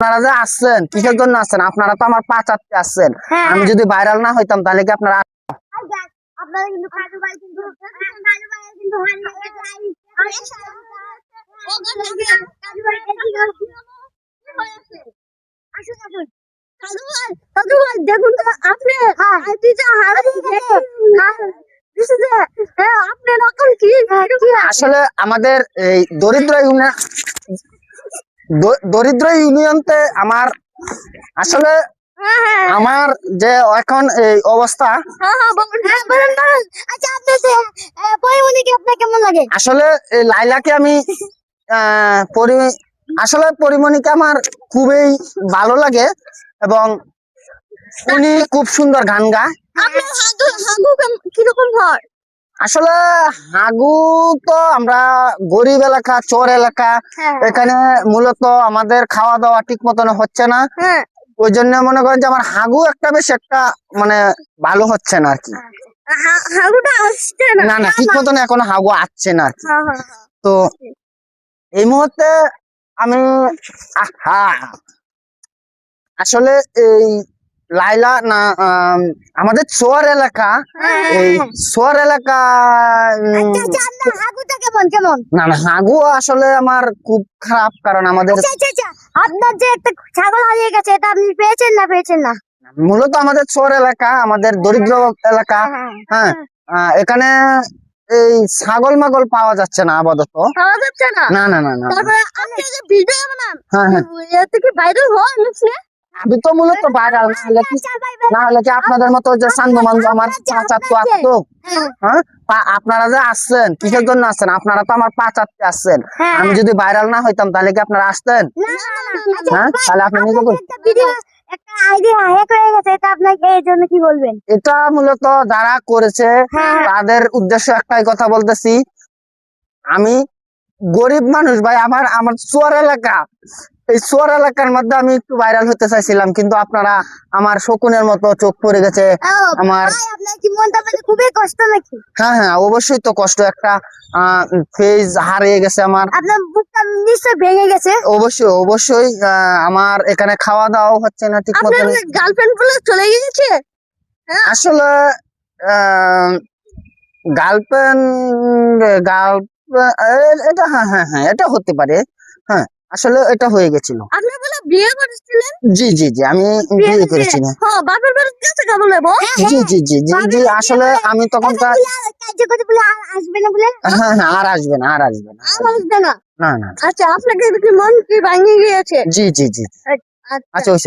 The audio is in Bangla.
আপনারা যে আসছেন কিসের জন্য আসছেন? আপনারা তো আমার পা চাটতে আসছেন। আমি যদি ভাইরাল না হইতাম তাহলে কি আপনারা আপনারা কিন্তু কাজু ভাই কিন্তু কাজু ভাই কিন্তু দেখুন তো আপনি আসলে আমাদের এই দরিদ্র ইউনিয়নতে আমার আসলে আমার যে এখন এই অবস্থা কেমন লাগে? আসলে এই লাইলাকে আমি আসলে পরিমণিকে আমার খুবই ভালো লাগে এবং উনি খুব সুন্দর গান গায়। আপনার হাগু কিরকম হয়? আসলে হাগু তো আমরা গরিব এলাকা, চর এলাকা, এখানে মূলত আমাদের খাওয়া দাওয়া ঠিক মতন হচ্ছে না। ওই জন্য মনে করেন যে আমার হাগু একটা বেশ একটা মানে ভালো হচ্ছে না আর কি। হাগুটা আসছে না না ঠিক মতন এখনো হাগু আসছে না আর কি। তো এই মুহূর্তে আমি আসলে এই লাইলা না আমাদের চর এলাকা, এই চর এলাকা হাগুটা কেমন কেমন? না না হাগু আসলে আমার খুব খারাপ, কারণ আমাদের আপনার যে একটা ছাগল হারিয়ে গেছে এটা আপনি পেয়েছেন না? মূলত আমাদের চর এলাকা, আমাদের দরিদ্র এলাকা। হ্যাঁ, এখানে এই ছাগল মাগল পাওয়া যাচ্ছে না আপাতত। পাওয়া যাচ্ছে না? না না না না। তারপরে আপনি যে ভিডিও বানান, হ্যাঁ হ্যাঁ, এতে কি ভাইরাল হয় নাকি? আমি তো মূলত ভাইরাল না হলে কি আপনাদের মতো যে সান্দু মান্দু আমার পাঁচাত তো আসতো। হ্যাঁ, আপনারা যে আসছেন কিসের জন্য আসছেন? আপনারা তো আমার পা চাটতে আসছেন। আমি যদি ভাইরাল না হইতাম তাহলে কি আপনারা আসতেন? হ্যাঁ, তাহলে আপনি নিজে একটা আইডিয়া হ্যাক হয়ে গেছে, এটা আপনাকে এই জন্য কি বলবেন? এটা মূলত যারা করেছে তাদের উদ্দেশ্য একটাই কথা বলতেছি, আমি গরিব মানুষ ভাই, আমার চর এলাকা, এই চর এলাকার মধ্যে আমি একটু ভাইরাল হতে চাইছিলাম, কিন্তু আপনারা আমার শকুনের মতো চোখ পড়ে গেছে আমার। আপনার কি মনটা খুবই কষ্ট নাকি? হ্যাঁ হ্যাঁ, অবশ্যই তো কষ্ট, একটা ফেজ হারিয়ে গেছে আমার। আপনার বুকটা নিশ্চয়ই ভেঙে গেছে। অবশ্যই অবশ্যই, আমার এখানে খাওয়া দাওয়া হচ্ছে না ঠিক মতো। গার্লফ্রেন্ড বলে চলে গিয়েছে? আসলে গার্লফ্রেন্ড এটা হ্যাঁ হ্যাঁ হ্যাঁ, এটা হতে পারে। হ্যাঁ, আসলে এটা হয়ে গেছিল। আপনি বলে বিয়ে করেছিলেন? জি জি জি, আমি বিয়ে করেছি। হ্যাঁ, বাপের বাড়ির কাছে কেমন বলবো? জি জি জি জি জি, আসলে আমি তখন আসবে না বলে। হ্যাঁ হ্যাঁ, আর আসবে না, আর আসবে না, আসবে না? না না। আচ্ছা, আপনাকে কি মন কি ভাঙে গিয়েছে? জি জি জি, আচ্ছা ওই